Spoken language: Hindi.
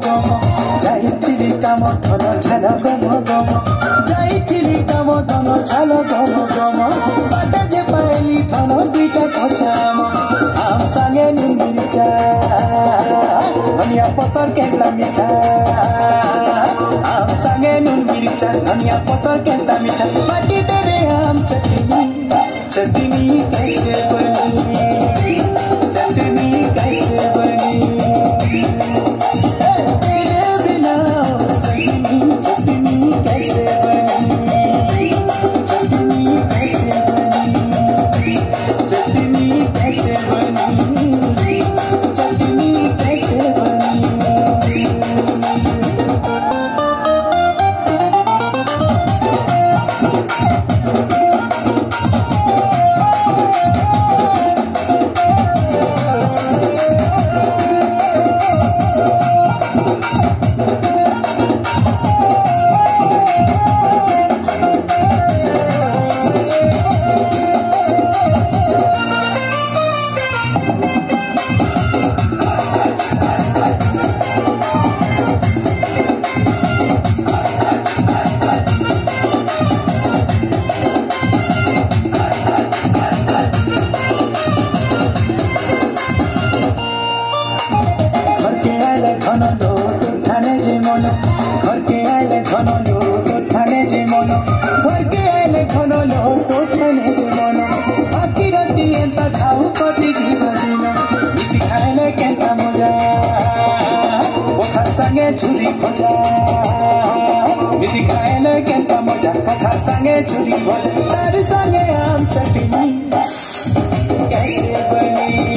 गम जाइथिली काम धन झाल गम गम जाइथिली काम धन झाल गम गम बाटा जे पाइली धन दुईटा खचाम आम संगे नुन मिर्चा धनिया पतर केता मिठा आम संगे नुन मिर्चा धनिया पतर केता मिठा बाटी तेरे आम चटनी चटनी कैसे बनी चटनी कैसे बनी तेरे बिना सजनी चटनी कैसे बनी चटनी कैसे बनी चटनी कैसे बनी चटनी कैसे बनी घन लो तो ठाने जे मन घर के आइले घन लो तो ठाने जे मन घर के आइले घन लो तो ठाने जे मन बाकी राती एंता खाऊ कटी जीवन दिन मिसी खाइले केंता मजा पखार संगे छुरी भजा मिसी खाइले केंता मजा पखार संगे छुरी भजा तार संगे आम चटनी कैसे बनी